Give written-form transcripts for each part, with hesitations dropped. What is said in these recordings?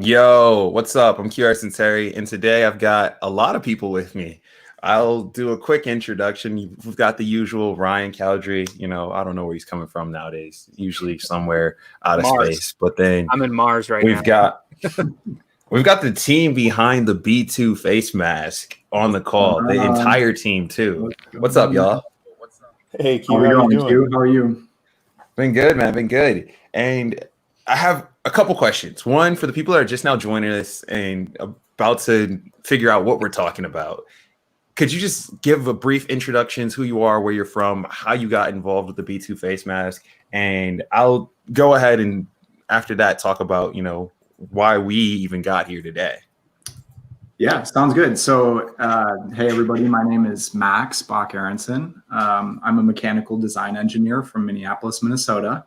Yo, what's up? I'm QuHarrison Terry, and today I've got a lot of people with me. I'll do a quick introduction. We've got the usual Ryan Cowdrey. I don't know where he's coming from nowadays. Usually somewhere out of space. But then I'm in Mars right we've now. we've got the team behind the B2 face mask on the call. The entire team too. What's up, y'all? Hey, Q, how are you doing? How are you? Been good, man. Been good. And I have a couple questions. One, for the people that are just now joining us and about to figure out what we're talking about, could you just give a brief introduction to who you are, where you're from, how you got involved with the B2 face mask? And I'll go ahead and after that talk about, why we even got here today. Yeah, sounds good. So, hey, everybody, my name is Max Bach-Aronson. I'm a mechanical design engineer from Minneapolis, Minnesota.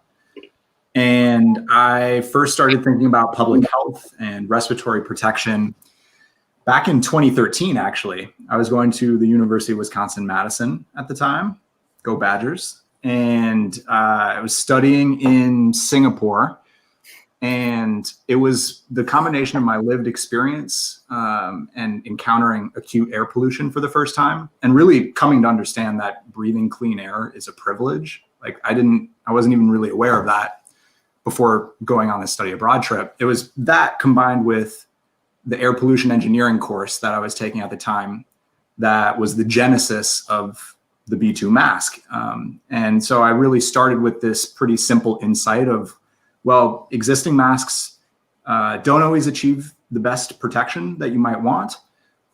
And I first started thinking about public health and respiratory protection back in 2013, actually. I was going to the University of Wisconsin-Madison at the time. Go Badgers. And I was studying in Singapore. And it was the combination of my lived experience and encountering acute air pollution for the first time, and really coming to understand that breathing clean air is a privilege. Like I wasn't even really aware of that before going on this study abroad trip. It was that combined with the air pollution engineering course that I was taking at the time that was the genesis of the B2 mask. And so I really started with this pretty simple insight of, well, existing masks don't always achieve the best protection that you might want.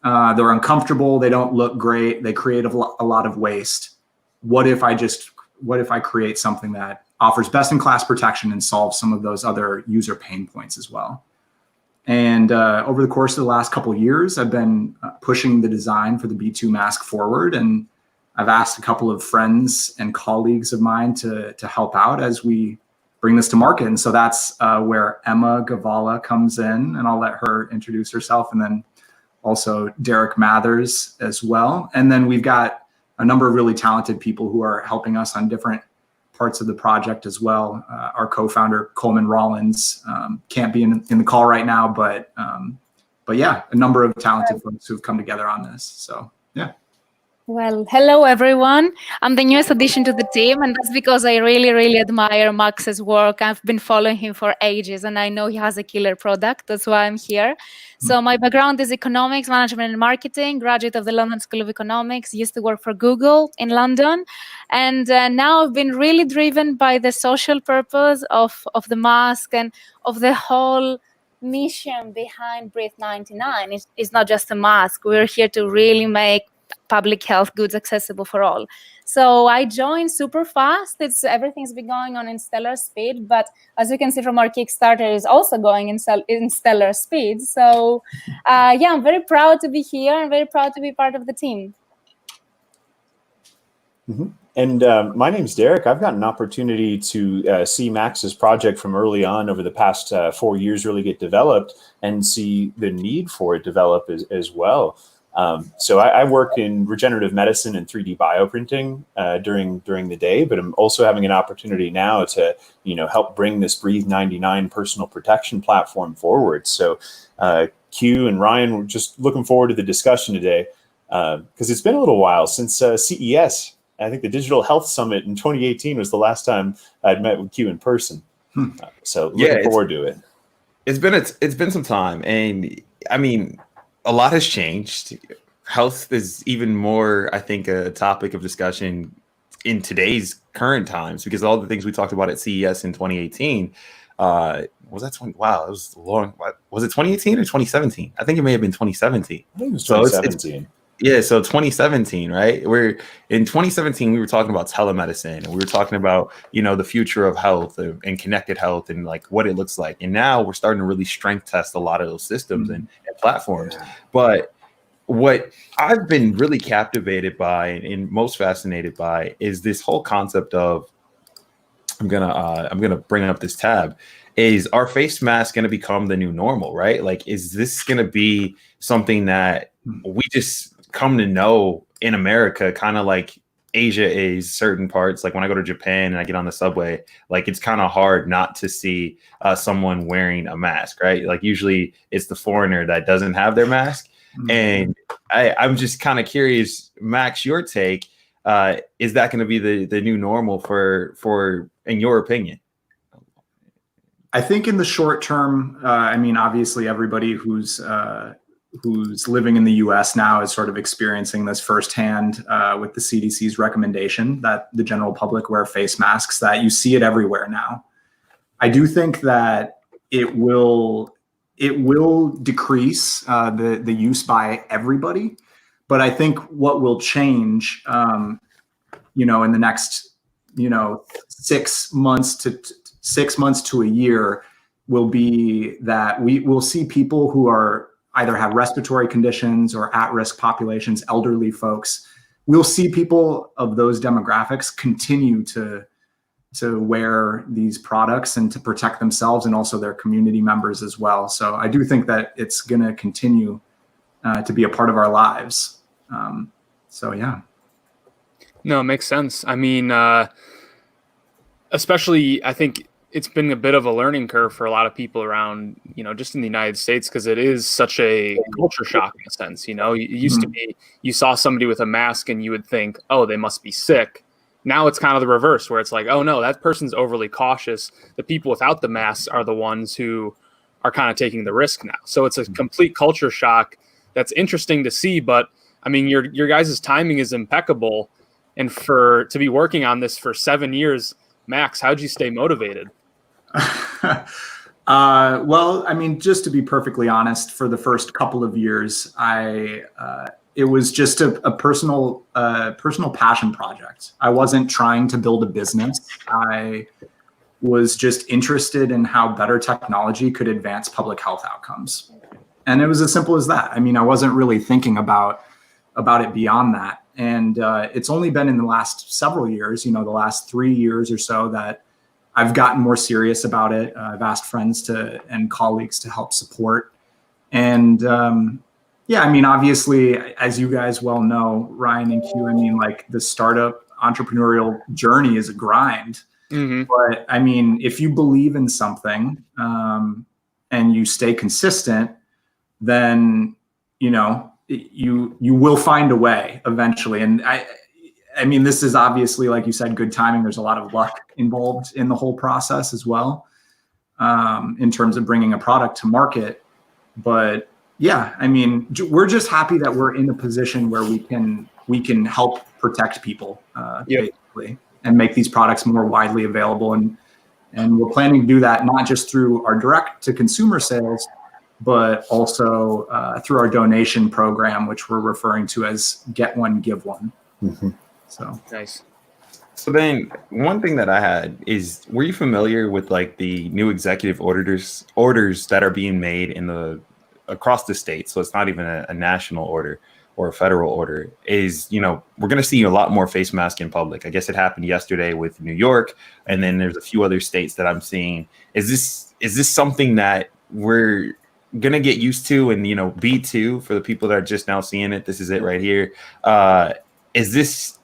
They're uncomfortable. They don't look great. They create a lot of waste. What if I create something that offers best-in-class protection and solves some of those other user pain points as well? And over the course of the last couple of years, I've been pushing the design for the B2 mask forward, and I've asked a couple of friends and colleagues of mine to help out as we bring this to market. And so that's where Emma Gavala comes in, and I'll let her introduce herself, and then also Derek Mathers as well. And then we've got a number of really talented people who are helping us on different parts of the project as well. Our co-founder, Coleman Rollins, can't be in the call right now, but yeah, a number of talented folks who've come together on this. So yeah. Well, hello, everyone. I'm the newest addition to the team, and that's because I really, really admire Max's work. I've been following him for ages, and I know he has a killer product. That's why I'm here. So my background is economics, management, and marketing, graduate of the London School of Economics, used to work for Google in London. And now I've been really driven by the social purpose of the mask and of the whole mission behind Breathe 99. It's not just a mask. We're here to really make public health goods accessible for all. So I joined super fast. Everything's been going on in stellar speed, but as you can see from our Kickstarter, is also going in stellar speed. So yeah, I'm very proud to be here and very proud to be part of the team. Mm-hmm. And my name's Derek. I've got an opportunity to see Max's project from early on over the past 4 years really get developed and see the need for it develop as well. So I work in regenerative medicine and 3D bioprinting during the day, but I'm also having an opportunity now to, help bring this Breathe 99 personal protection platform forward. So Q and Ryan, we're just looking forward to the discussion today because it's been a little while since CES. I think the Digital Health Summit in 2018 was the last time I'd met with Q in person. So looking forward to it. It's been some time, and I mean, a lot has changed. Health is even more, I think, a topic of discussion in today's current times because all the things we talked about at CES in 2018. Was that 20? Wow, it was long. Was it 2018 or 2017? I think it may have been 2017. I think it was 2017. Yeah, so 2017, right? We're in 2017, we were talking about telemedicine, and we were talking about, the future of health and connected health and like what it looks like. And now we're starting to really strength test a lot of those systems and platforms. Yeah. But what I've been really captivated by and most fascinated by is this whole concept of, I'm gonna bring up this tab. Is our face mask going to become the new normal, right? Like, is this going to be something that we just come to know in America, kind of like Asia is certain parts, like when I go to Japan and I get on the subway, like it's kind of hard not to see someone wearing a mask, right? Like usually it's the foreigner that doesn't have their mask. And I'm just kind of curious, Max, your take, is that going to be the new normal for, in your opinion? I think in the short term, I mean, obviously everybody who's living in the US now is sort of experiencing this firsthand with the CDC's recommendation that the general public wear face masks, that you see it everywhere now. I do think that it will decrease the use by everybody, but I think what will change, in the next, 6 months to a year will be that we will see people who are either have respiratory conditions or at-risk populations, elderly folks. We'll see people of those demographics continue to wear these products and to protect themselves and also their community members as well. So I do think that it's going to continue to be a part of our lives. So yeah. No, it makes sense. I mean, especially I think it's been a bit of a learning curve for a lot of people around, just in the United States, because it is such a culture shock in a sense. It used to be you saw somebody with a mask and you would think, oh, they must be sick. Now it's kind of the reverse, where it's like, oh no, that person's overly cautious. The people without the masks are the ones who are kind of taking the risk now. So it's a complete culture shock that's interesting to see. But I mean, your guys' timing is impeccable. And to be working on this for 7 years, Max, how'd you stay motivated? Well, I mean, just to be perfectly honest, for the first couple of years, it was just a personal passion project. I wasn't trying to build a business. I was just interested in how better technology could advance public health outcomes. And it was as simple as that. I mean, I wasn't really thinking about it beyond that. And it's only been in the last several years, the last 3 years or so, that I've gotten more serious about it. I've asked friends and colleagues to help support. And yeah, I mean, obviously, as you guys well know, Ryan and Q, I mean, like the startup entrepreneurial journey is a grind. Mm-hmm. But I mean, if you believe in something and you stay consistent, then, you will find a way eventually. And I mean, this is obviously, like you said, good timing. There's a lot of luck involved in the whole process as well, in terms of bringing a product to market. But yeah, I mean, we're just happy that we're in a position where we can help protect people, basically, and make these products more widely available. And we're planning to do that not just through our direct to consumer sales, but also through our donation program, which we're referring to as Get One, Give One. Mm-hmm. So nice. So then one thing that I had is, were you familiar with like the new executive orders that are being made across the state? So it's not even a national order or a federal order. Is, we're going to see a lot more face masks in public. I guess it happened yesterday with New York, and then there's a few other states that I'm seeing. Is this something that we're gonna get used to? And B2, for the people that are just now seeing it, this is it right here. Is this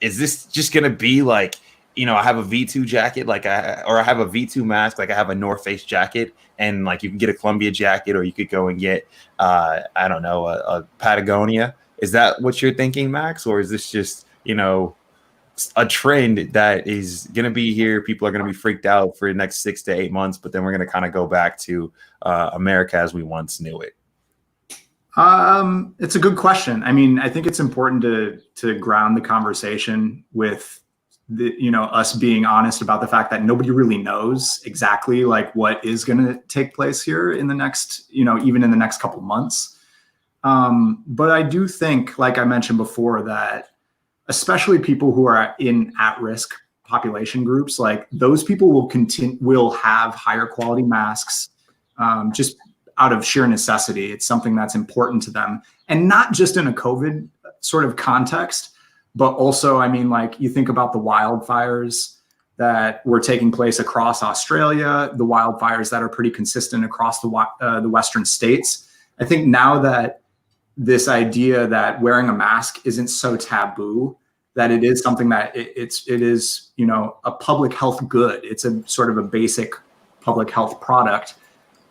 just gonna be like, I have a V2 jacket, or I have a V2 mask, like I have a North Face jacket, and like you can get a Columbia jacket, or you could go and get I don't know, a Patagonia. Is that what you're thinking, Max? Or is this just a trend that is going to be here? People are going to be freaked out for the next 6 to 8 months, but then we're going to kind of go back to America as we once knew it. It's a good question. I mean, I think it's important to ground the conversation with us being honest about the fact that nobody really knows exactly like what is going to take place here in the next, even in the next couple months. But I do think, like I mentioned before, that especially people who are in at-risk population groups, like those people will have higher quality masks, just out of sheer necessity. It's something that's important to them, and not just in a COVID sort of context, but also, I mean, like you think about the wildfires that were taking place across Australia, the wildfires that are pretty consistent across the Western states. I think now that this idea that wearing a mask isn't so taboo, that it is something that it is, you know, a public health good. It's a sort of a basic public health product.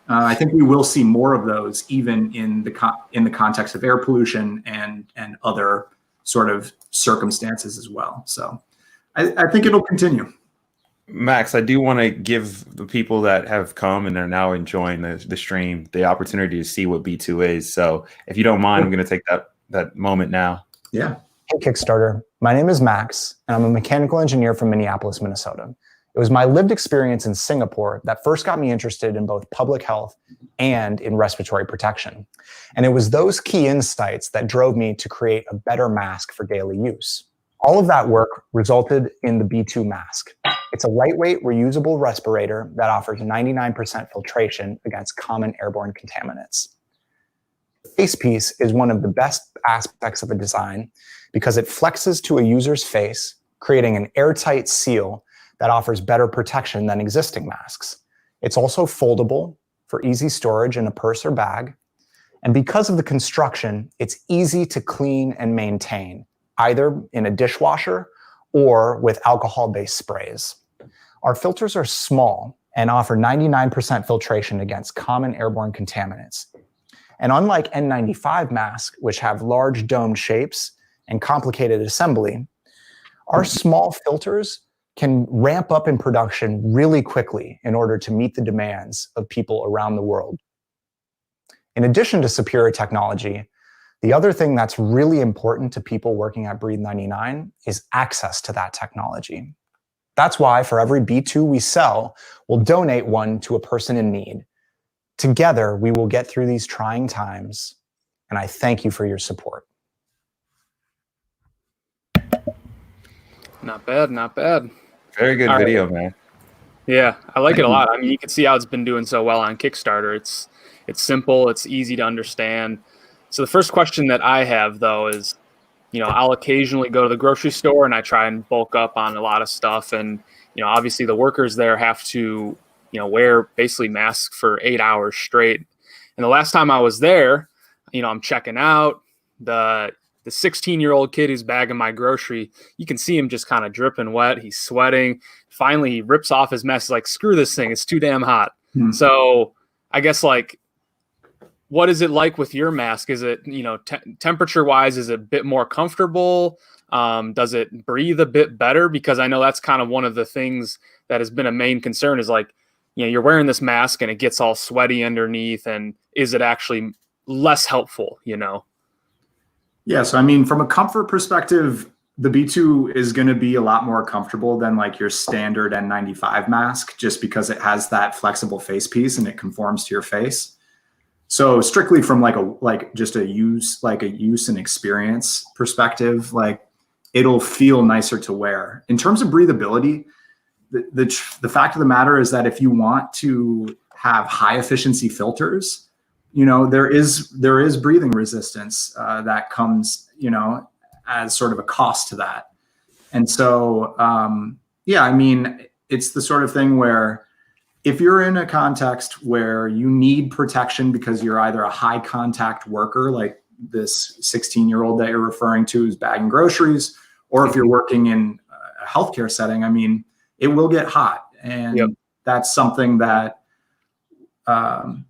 I think we will see more of those, even in the context of air pollution and other sort of circumstances as well. So I think it'll continue. Max, I do want to give the people that have come and are now enjoying the stream the opportunity to see what B2 is. So if you don't mind, I'm going to take that moment now. Yeah. Hey, Kickstarter. My name is Max, and I'm a mechanical engineer from Minneapolis, Minnesota. It was my lived experience in Singapore that first got me interested in both public health and in respiratory protection. And it was those key insights that drove me to create a better mask for daily use. All of that work resulted in the B2 mask. It's a lightweight, reusable respirator that offers 99% filtration against common airborne contaminants. The face piece is one of the best aspects of a design because it flexes to a user's face, creating an airtight seal that offers better protection than existing masks. It's also foldable for easy storage in a purse or bag. And because of the construction, it's easy to clean and maintain, either in a dishwasher or with alcohol-based sprays. Our filters are small and offer 99% filtration against common airborne contaminants. And unlike N95 masks, which have large domed shapes and complicated assembly, our small filters can ramp up in production really quickly in order to meet the demands of people around the world. In addition to superior technology, the other thing that's really important to people working at Breathe 99 is access to that technology. That's why for every B2 we sell, we'll donate one to a person in need. Together, we will get through these trying times, and I thank you for your support. Not bad, not bad. Very good video, man. Yeah, I like it a lot. I mean, you can see how it's been doing so well on Kickstarter. It's simple, it's easy to understand. So the first question that I have, though, is, you know, I'll occasionally go to the grocery store and I try and bulk up on a lot of stuff. And, you know, obviously the workers there have to, you know, wear basically masks for 8 hours straight. And the last time I was there, you know, I'm checking out the 16-year-old kid who's bagging my grocery. You can see him just kind of dripping wet. He's sweating. Finally, he rips off his mask. He's like, screw this thing. It's too damn hot. So I guess, like, what is it like with your mask? Is it, you know, temperature-wise, is it a bit more comfortable? Does it breathe a bit better? Because I know that's kind of one of the things that has been a main concern is, like, you know, you're wearing this mask and it gets all sweaty underneath. And is it actually less helpful, you know? Yeah, so I mean, from a comfort perspective, the B2 is going to be a lot more comfortable than like your standard N95 mask, just because it has that flexible face piece and it conforms to your face. So strictly from just a use and experience perspective, like, it'll feel nicer to wear. In terms of breathability, the fact of the matter is that if you want to have high efficiency filters, you know, there is breathing resistance that comes, you know, as sort of a cost to that. And so, yeah, I mean, it's the sort of thing where if you're in a context where you need protection because you're either a high contact worker, like this 16-year-old that you're referring to who's bagging groceries, or if you're working in a healthcare setting, I mean, it will get hot. And that's something that,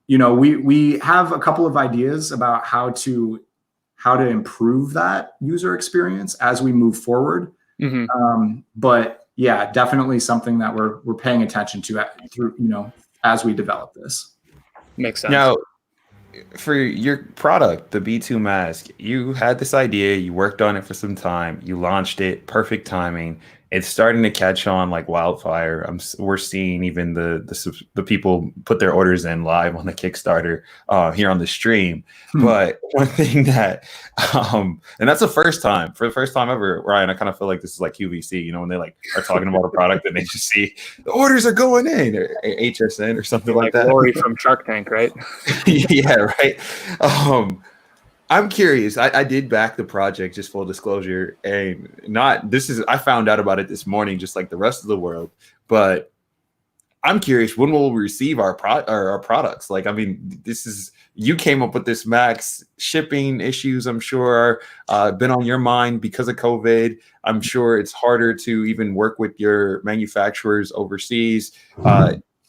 you know, we have a couple of ideas about how to improve that user experience as we move forward. But yeah, definitely something that we're paying attention to through, you know, as we develop this. Makes sense. Now, for your product, the B2 mask, you had this idea, you worked on it for some time, you launched it, perfect timing. It's starting to catch on like wildfire. We're seeing even the people put their orders in live on the Kickstarter here on the stream. But one thing that, and that's the first time, for the first time ever, Ryan, I kind of feel like this is like QVC, you know, when they like are talking about a product and they just see the orders are going in, or HSN or something like that. Lori from Shark Tank, right? Yeah, right. I'm curious. I did back the project, just full disclosure, and I found out about it this morning, just like the rest of the world. But I'm curious, when will we receive our products? Like, I mean, you came up with this, Max. Shipping issues, I'm sure, been on your mind because of COVID. I'm sure it's harder to even work with your manufacturers overseas.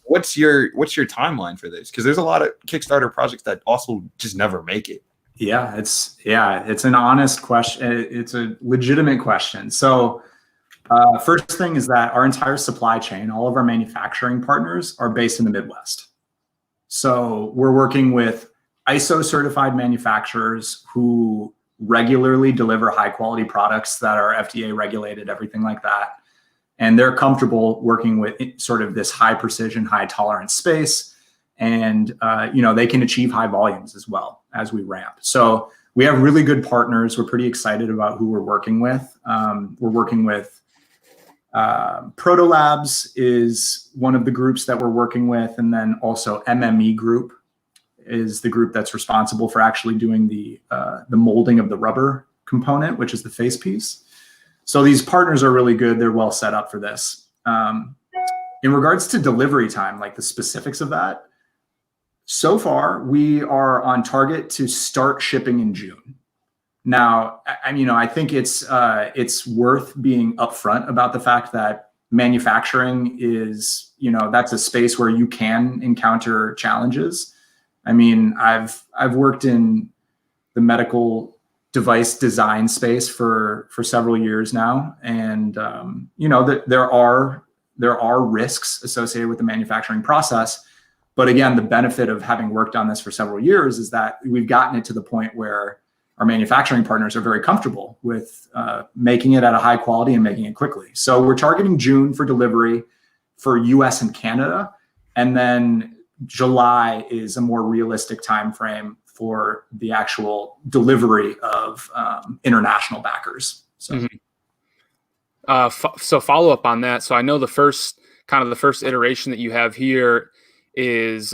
What's your timeline for this? Because there's a lot of Kickstarter projects that also just never make it. Yeah, it's an honest question. It's a legitimate question. So first thing is that our entire supply chain, all of our manufacturing partners are based in the Midwest. So we're working with ISO certified manufacturers who regularly deliver high quality products that are FDA regulated, everything like that. And they're comfortable working with sort of this high precision, high tolerance space. And, they can achieve high volumes as well as we ramp. So we have really good partners. We're pretty excited about who we're working with. We're working with Proto Labs is one of the groups that we're working with. And then also MME Group is the group that's responsible for actually doing the molding of the rubber component, which is the face piece. So these partners are really good. They're well set up for this. In regards to delivery time, like the specifics of that, so far we are on target to start shipping in June. Now, I think it's worth being upfront about the fact that manufacturing is, that's a space where you can encounter challenges. I mean, I've worked in the medical device design space for several years now, and there are risks associated with the manufacturing process. But again, the benefit of having worked on this for several years is that we've gotten it to the point where our manufacturing partners are very comfortable with making it at a high quality and making it quickly. So we're targeting June for delivery for US and Canada, and then July is a more realistic time frame for the actual delivery of international backers. So, so follow up on that. So I know the first iteration that you have here is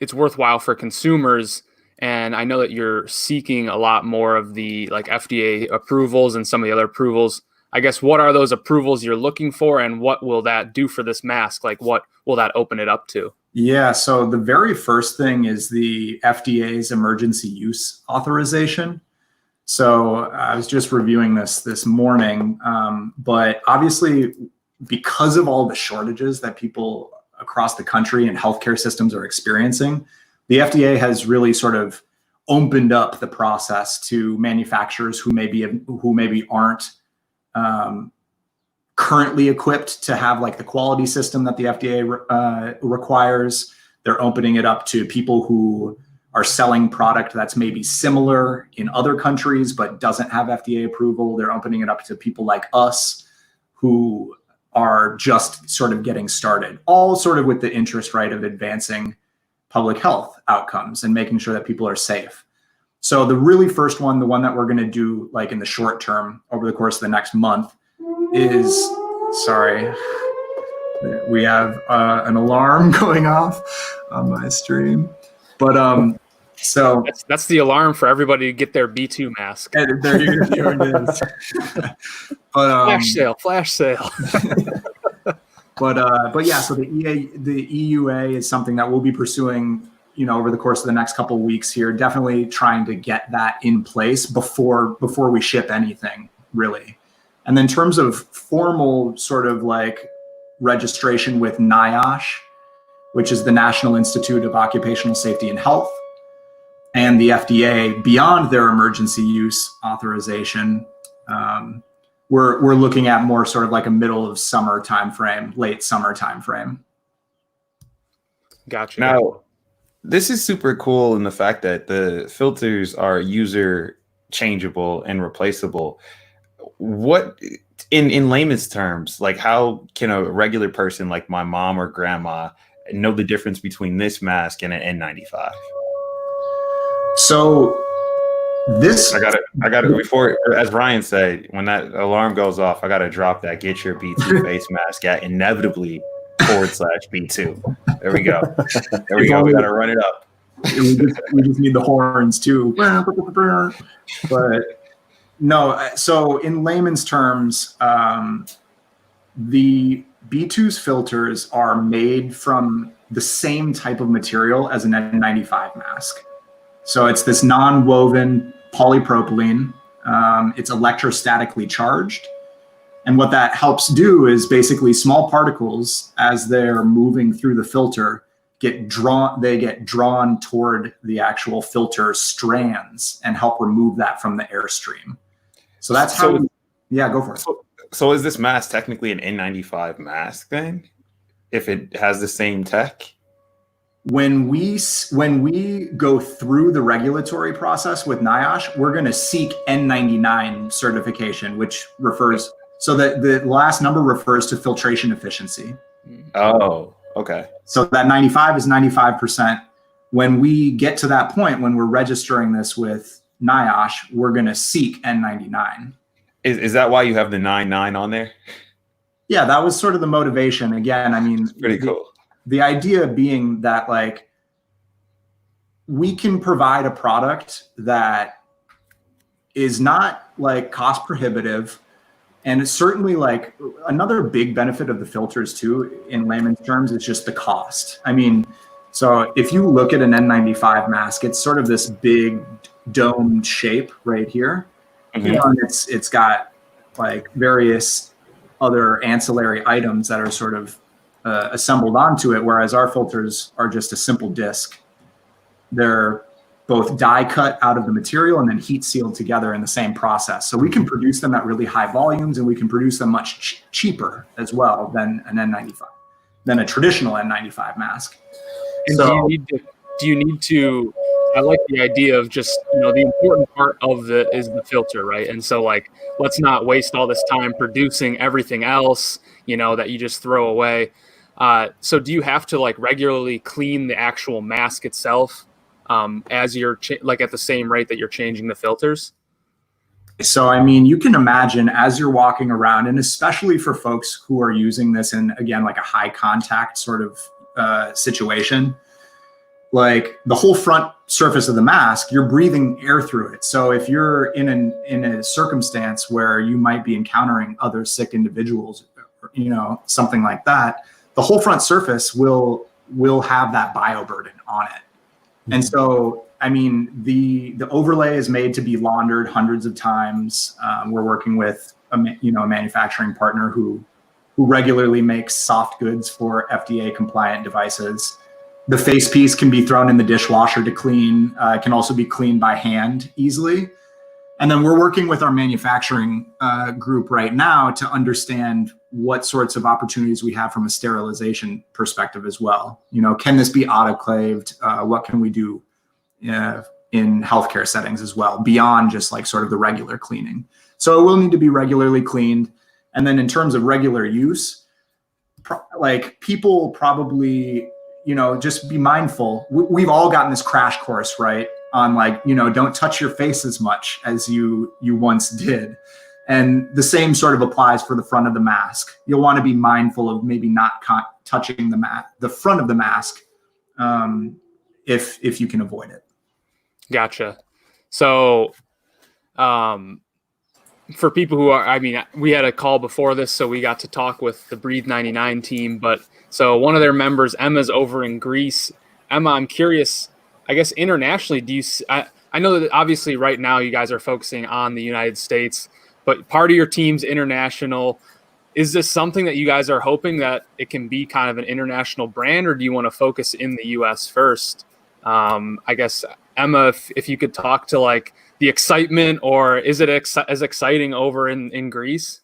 it's worthwhile for consumers. And I know that you're seeking a lot more of the like FDA approvals and some of the other approvals. I guess, what are those approvals you're looking for, and what will that do for this mask? Like, what will that open it up to? Yeah, so the very first thing is the FDA's emergency use authorization. So I was just reviewing this morning, but obviously because of all the shortages that people across the country and healthcare systems are experiencing, the FDA has really sort of opened up the process to manufacturers who maybe aren't currently equipped to have like the quality system that the FDA requires. They're opening it up to people who are selling product that's maybe similar in other countries but doesn't have FDA approval. They're opening it up to people like us who are just sort of getting started, all sort of with the interest, right, of advancing public health outcomes and making sure that people are safe. So the really first one, the one that we're going to do like in the short term over the course of the next month is, sorry, we have an alarm going off on my stream, but so that's the alarm for everybody to get their B2 mask. There it is. But flash sale. But yeah, so the EUA is something that we'll be pursuing, over the course of the next couple of weeks here. Definitely trying to get that in place before we ship anything, really. And then in terms of formal sort of like registration with NIOSH, which is the National Institute of Occupational Safety and Health, and the FDA, beyond their emergency use authorization, we're looking at more sort of like a middle of summer timeframe, late summer timeframe. Gotcha. Now, this is super cool in the fact that the filters are user changeable and replaceable. What, in layman's terms, like how can a regular person like my mom or grandma know the difference between this mask and an N95? So this, I gotta before, as Ryan said, when that alarm goes off, I gotta drop that get your B2 face mask at inevitably /B2. There we go. There we go. We gotta run it up. We just need the horns too. But no, so in layman's terms, the B2's filters are made from the same type of material as an N95 mask. So it's this non-woven polypropylene. It's electrostatically charged. And what that helps do is basically small particles, as they're moving through the filter, get drawn toward the actual filter strands and help remove that from the airstream. So that's how, yeah, go for it. So is this mask technically an N95 mask then, if it has the same tech? When we go through the regulatory process with NIOSH, we're going to seek N99 certification, which refers, so that the last number refers to filtration efficiency. Oh, okay. So that 95 is 95%. When we get to that point, when we're registering this with NIOSH, we're going to seek N99. Is that why you have the 99 on there? Yeah, that was sort of the motivation. Again, I mean, it's pretty cool. The idea being that, like, we can provide a product that is not like cost prohibitive. And it's certainly, like, another big benefit of the filters too, in layman's terms, is just the cost. I mean, so if you look at an N95 mask, it's sort of this big domed shape right here. Mm-hmm. You know, and it's got like various other ancillary items that are sort of assembled onto it, whereas our filters are just a simple disc. They're both die cut out of the material and then heat sealed together in the same process. So we can produce them at really high volumes, and we can produce them much cheaper as well than an N95, than a traditional N95 mask. And so, do you need to, I like the idea of just, you know, the important part of it is the filter, right? And so, like, let's not waste all this time producing everything else, you know, that you just throw away. So do you have to, like, regularly clean the actual mask itself as you're like at the same rate that you're changing the filters? So, I mean, you can imagine as you're walking around, and especially for folks who are using this in, again, like a high contact sort of situation, like the whole front surface of the mask, you're breathing air through it. So if you're in a circumstance where you might be encountering other sick individuals, or, you know, something like that, the whole front surface will have that bioburden on it. Mm-hmm. And so, I mean, the overlay is made to be laundered hundreds of times. We're working with a manufacturing partner who regularly makes soft goods for FDA compliant devices. The face piece can be thrown in the dishwasher to clean. It can also be cleaned by hand easily. And then we're working with our manufacturing group right now to understand what sorts of opportunities we have from a sterilization perspective as well. You know, can this be autoclaved? What can we do in healthcare settings as well, beyond just like sort of the regular cleaning? So it will need to be regularly cleaned. And then in terms of regular use, like people probably, you know, just be mindful. We've all gotten this crash course, right? On like, you know, don't touch your face as much as you once did. And the same sort of applies for the front of the mask. You'll want to be mindful of maybe not touching the front of the mask if you can avoid it. Gotcha. So for people who are, I mean, we had a call before this, so we got to talk with the Breathe 99 team. But so one of their members, Emma's over in Greece. Emma, I'm curious, I guess internationally, do you, I know that obviously right now you guys are focusing on the United States, but part of your team's international. Is this something that you guys are hoping that it can be kind of an international brand, or do you want to focus in the US first? I guess, Emma, if you could talk to like the excitement, or is it as exciting over in Greece?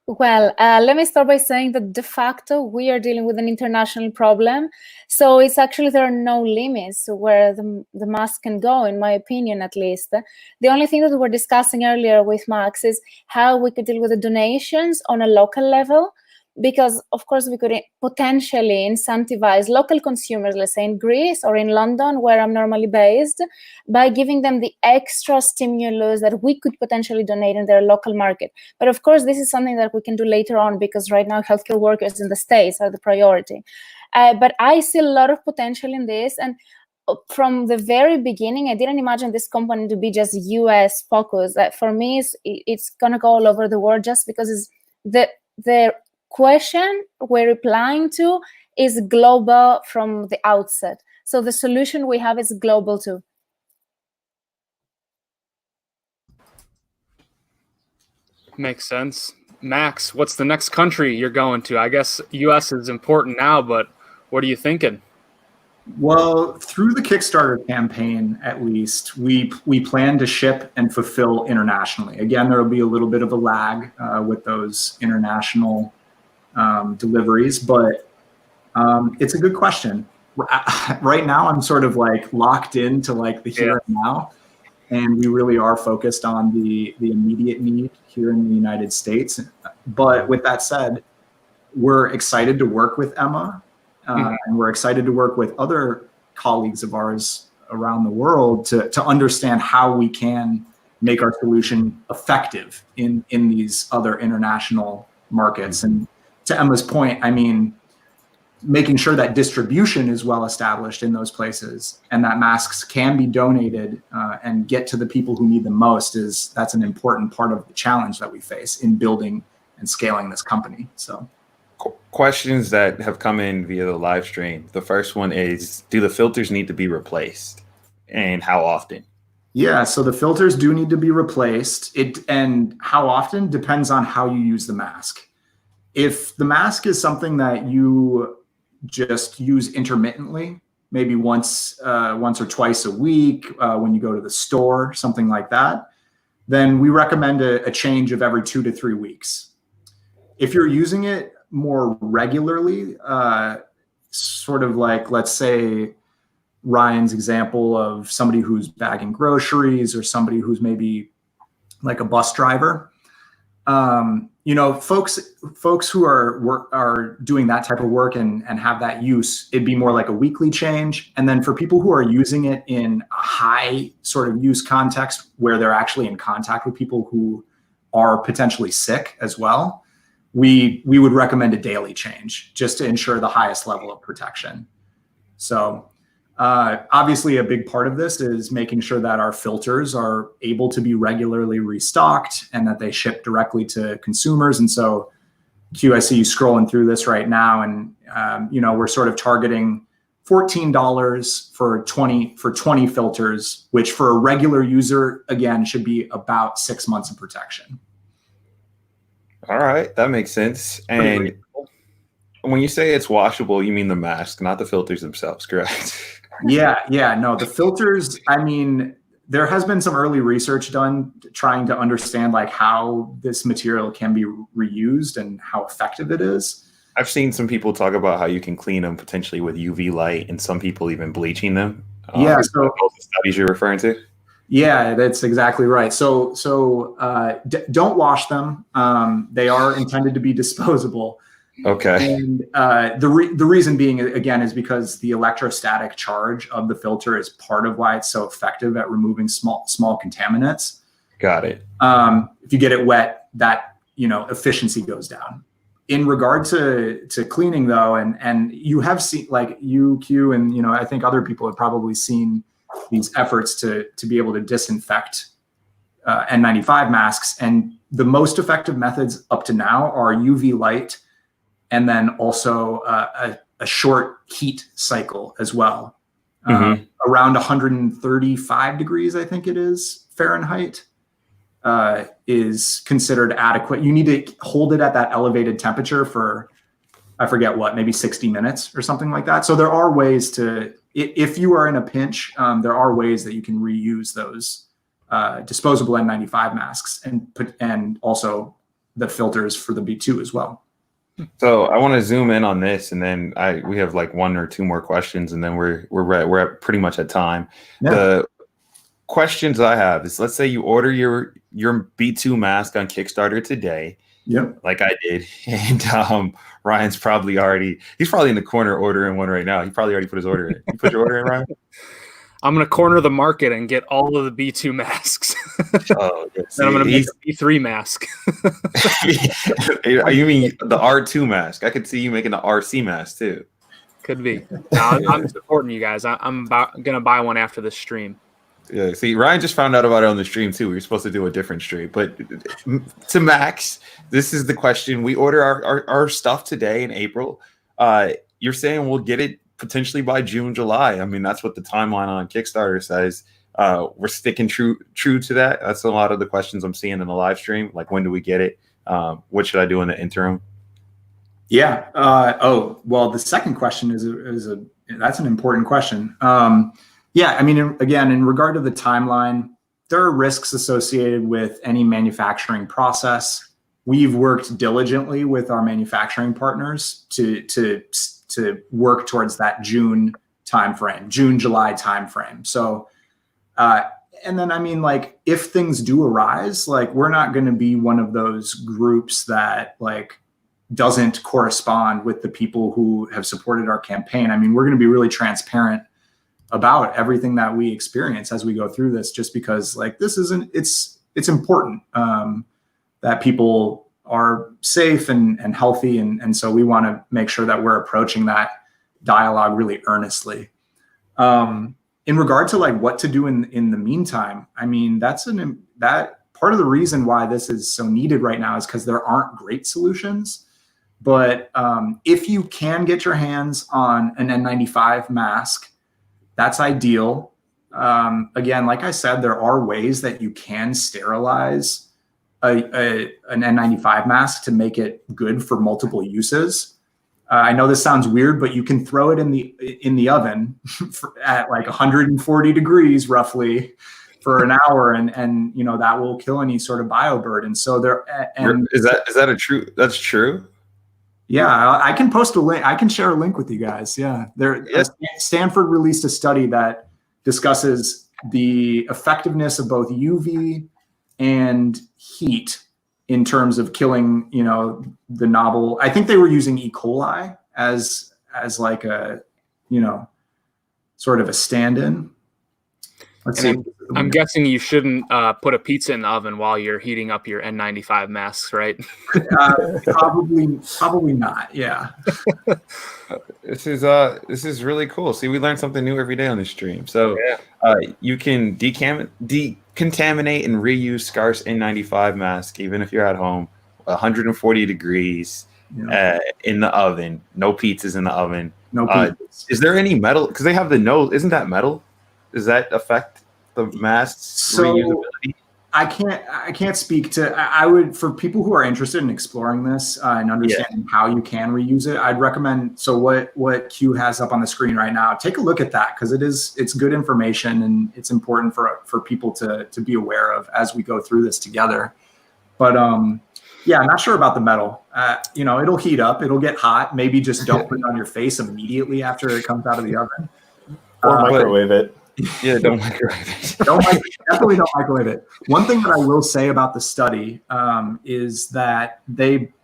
Well, let me start by saying that de facto we are dealing with an international problem. So it's actually, there are no limits to where the mask can go, in my opinion, at least. The only thing that we were discussing earlier with Max is how we could deal with the donations on a local level, because of course we could potentially incentivize local consumers, let's say in Greece or in London, where I'm normally based, by giving them the extra stimulus that we could potentially donate in their local market. But of course, this is something that we can do later on, because right now healthcare workers in the States are the priority. But I see a lot of potential in this. And from the very beginning, I didn't imagine this company to be just US focused. For me, it's going to go all over the world, just because it's the question we're replying to is global from the outset. So the solution we have is global too. Makes sense. Max, what's the next country you're going to? I guess US is important now, but what are you thinking? Well, through the Kickstarter campaign, at least, we plan to ship and fulfill internationally. Again, there will be a little bit of a lag with those international deliveries, but it's a good question. Right now, I'm sort of like locked into like the here and now, and we really are focused on the immediate need here in the United States. But with that said, we're excited to work with Emma. And we're excited to work with other colleagues of ours around the world to understand how we can make our solution effective in these other international markets. And to Emma's point, I mean, making sure that distribution is well established in those places and that masks can be donated and get to the people who need them most that's an important part of the challenge that we face in building and scaling this company. So. Questions that have come in via the live stream. The first one is, do the filters need to be replaced, and how often? Yeah, so the filters do need to be replaced. And how often depends on how you use the mask. If the mask is something that you just use intermittently, maybe once or twice a week when you go to the store, something like that, then we recommend a change of every 2 to 3 weeks. If you're using it more regularly, sort of like, let's say, Ryan's example of somebody who's bagging groceries or somebody who's maybe like a bus driver. You know, folks who are doing that type of work and have that use, it'd be more like a weekly change. And then for people who are using it in a high sort of use context where they're actually in contact with people who are potentially sick as well, we would recommend a daily change just to ensure the highest level of protection. So obviously a big part of this is making sure that our filters are able to be regularly restocked and that they ship directly to consumers. And so Q, I see you scrolling through this right now, and you know, we're sort of targeting $14 for 20 filters, which for a regular user, again, should be about 6 months of protection. All right, that makes sense. And when you say it's washable, you mean the mask, not the filters themselves, correct? Yeah, no, the filters, I mean, there has been some early research done trying to understand like how this material can be reused and how effective it is. I've seen some people talk about how you can clean them potentially with UV light, and some people even bleaching them. Yeah, so both the studies you're referring to. Yeah, that's exactly right. So don't wash them. They are intended to be disposable. Okay. And the reason being, again, is because the electrostatic charge of the filter is part of why it's so effective at removing small contaminants. Got it. If you get it wet, that, you know, efficiency goes down. In regard to cleaning though, and you have seen, like you, Q, and, you know, I think other people have probably seen these efforts to be able to disinfect N95 masks. And the most effective methods up to now are UV light, and then also a short heat cycle as well. Around 135 degrees, I think it is, Fahrenheit, is considered adequate. You need to hold it at that elevated temperature for, I forget what, maybe 60 minutes or something like that. So there are ways to, if you are in a pinch, there are ways that you can reuse those disposable N95 masks and also the filters for the B2 as well. So I want to zoom in on this, and then we have like 1 or 2 more questions, and then we're at pretty much at time. Yeah. The questions I have is, let's say you order your B2 mask on Kickstarter today. Yep. Like I did. And Ryan's probably he's probably in the corner ordering one right now. He probably already put his order in. You put your order in, Ryan? I'm going to corner the market and get all of the B2 masks. Oh, then I'm going to make a B3 mask. You mean the R2 mask? I could see you making the RC mask too. Could be. No, I'm supporting you guys. I'm going to buy one after this stream. Yeah, see, Ryan just found out about it on the stream too. We were supposed to do a different stream, but to Max, this is the question. We order our stuff today in April. You're saying we'll get it potentially by June, July. I mean, that's what the timeline on Kickstarter says. We're sticking true to that. That's a lot of the questions I'm seeing in the live stream. Like, when do we get it? What should I do in the interim? Yeah. Well, the second question that's an important question. Yeah, I mean, again, in regard to the timeline, there are risks associated with any manufacturing process. We've worked diligently with our manufacturing partners to work towards that June timeframe, June-July timeframe. So, and then, I mean, like, if things do arise, like, we're not going to be one of those groups that, like, doesn't correspond with the people who have supported our campaign. I mean, we're going to be really transparent about everything that we experience as we go through this, just because, like, this isn't, it's important that people are safe and healthy. And so we want to make sure that we're approaching that dialogue really earnestly. In regard to, like, what to do in the meantime, I mean, that part of the reason why this is so needed right now is because there aren't great solutions. But if you can get your hands on an N95 mask, that's ideal. Again, like I said, there are ways that you can sterilize an N95 mask to make it good for multiple uses. I know this sounds weird, but you can throw it in the oven at like 140 degrees roughly for an hour, and you know, that will kill any sort of bioburden. So there, and is that a true? That's true. Yeah, I can post a link. I can share a link with you guys. Yeah, Stanford released a study that discusses the effectiveness of both UV and heat in terms of killing, you know, the novel. I think they were using E. coli as like a, you know, sort of a stand-in. Let's see. I'm guessing you shouldn't put a pizza in the oven while you're heating up your N95 masks, right? Probably not. Yeah. This is really cool. See, we learn something new every day on this stream. So you can decontaminate and reuse scarce N95 mask, even if you're at home, 140 degrees in the oven. No pizzas in the oven. No pizzas. Is there any metal? Because they have the nose. Isn't that metal? Does that affect the mask's reusability? I can't speak to. I would, for people who are interested in exploring this and understanding how you can reuse it, I'd recommend. So what Q has up on the screen right now, take a look at that, because it's good information and it's important for people to be aware of as we go through this together. But yeah, I'm not sure about the metal. You know, it'll heat up, it'll get hot. Maybe just don't put it on your face immediately after it comes out of the oven. Or microwave it. Yeah, don't microwave it. Definitely don't microwave it. One thing that I will say about the study is that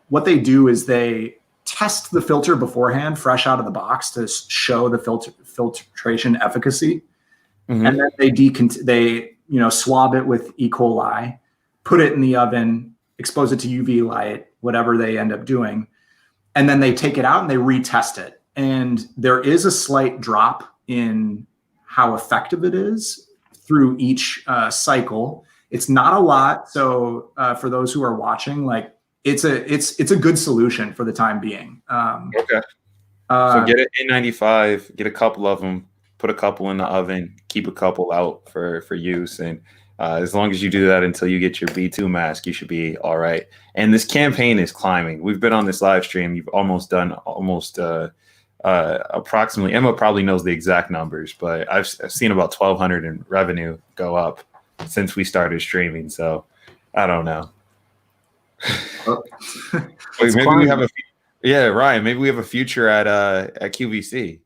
what they do is they test the filter beforehand, fresh out of the box, to show the filtration efficacy, and then they swab it with E. coli, put it in the oven, expose it to UV light, whatever they end up doing, and then they take it out and they retest it. And there is a slight drop in how effective it is through each cycle. It's not a lot. So for those who are watching, like, it's a good solution for the time being. Okay. So get it N95, get a couple of them, put a couple in the oven, keep a couple out for use. And as long as you do that until you get your B2 mask, you should be all right. And this campaign is climbing. We've been on this live stream. You've almost approximately, Emma probably knows the exact numbers, but I've seen about 1,200 in revenue go up since we started streaming. So I don't know. Maybe we have Ryan, maybe we have a future at QVC.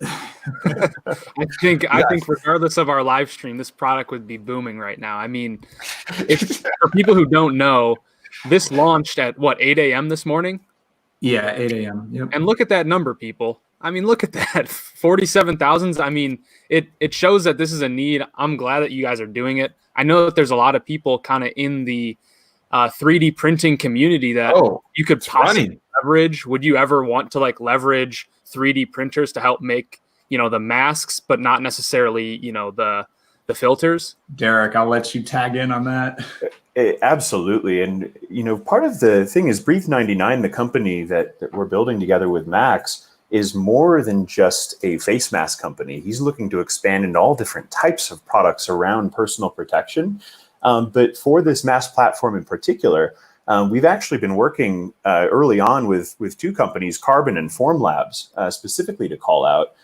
I think regardless of our live stream, this product would be booming right now. I mean, for people who don't know, this launched at 8 a.m. this morning? Yeah, 8 a.m. Yep. And look at that number, people. I mean, look at that, 47,000. I mean, it shows that this is a need. I'm glad that you guys are doing it. I know that there's a lot of people kind of in the 3D printing community that you could possibly leverage. Would you ever want to, like, leverage 3D printers to help make, you know, the masks, but not necessarily, you know, the the filters? Derek, I'll let you tag in on that. Absolutely. And, part of the thing is Breathe 99, the company that we're building together with Max, is more than just a face mask company. He's looking to expand into all different types of products around personal protection. But for this mask platform in particular, we've actually been working early on with two companies, Carbon and Formlabs, specifically to call out,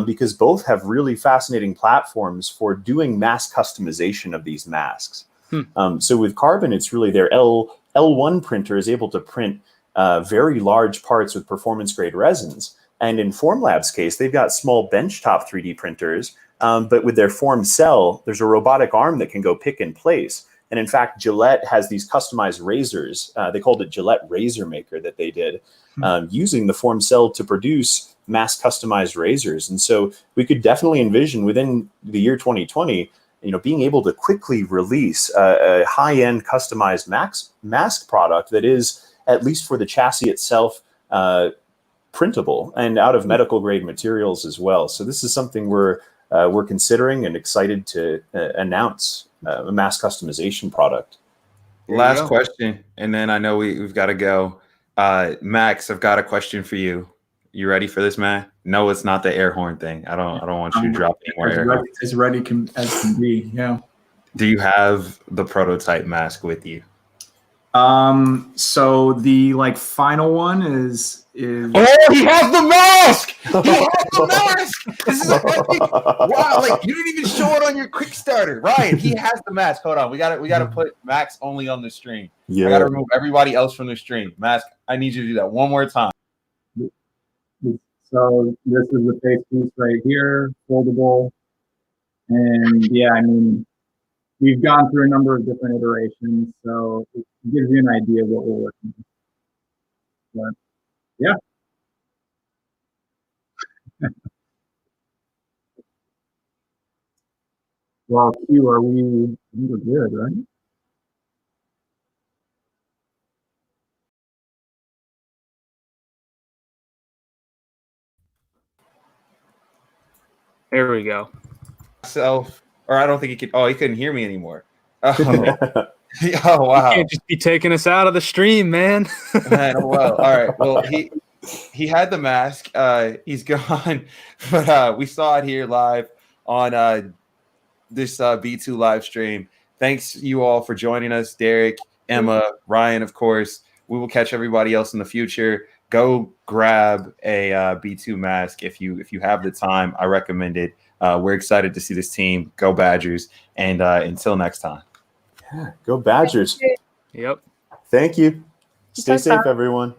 because both have really fascinating platforms for doing mass customization of these masks. So with Carbon, it's really their L1 printer is able to print very large parts with performance grade resins. And in Formlabs' case, they've got small benchtop 3D printers, but with their Form Cell, there's a robotic arm that can go pick and place. And in fact, Gillette has these customized razors. They called it Gillette Razor Maker that they did, using the Form Cell to produce mass customized razors. And so we could definitely envision within the year 2020, being able to quickly release a high-end customized mask product that is, at least for the chassis itself, printable and out of medical grade materials as well. So this is something we're considering and excited to announce a mass customization product. Last question, and then I know we've got to go. Max, I've got a question for you. You ready for this, man? No, it's not the air horn thing. I don't want you to drop any more air horns. As ready as can be. Yeah. Do you have the prototype mask with you? So the final one is oh, he has the mask. He has the mask. This is wow! Like you didn't even show it on your Kickstarter, right? He has the mask. Hold on, we got to put Max only on the stream. Yeah, I got to remove everybody else from the stream. Mask, I need you to do that one more time. So this is the face piece right here, foldable, and yeah, I mean, we've gone through a number of different iterations, so it gives you an idea of what we're working with. But yeah. Well, Q, we're good, right? There we go. Or I don't think he could. Oh, he couldn't hear me anymore. Oh, oh wow! You can't just be taking us out of the stream, man. Man, well, all right. Well, he had the mask. He's gone, but we saw it here live on this B2 live stream. Thanks you all for joining us, Derek, Emma, Ryan, of course. We will catch everybody else in the future. Go grab a B2 mask if you have the time. I recommend it. We're excited to see this team. Go Badgers. And until next time. Yeah, go Badgers. Yep. Thank you. Stay safe, everyone.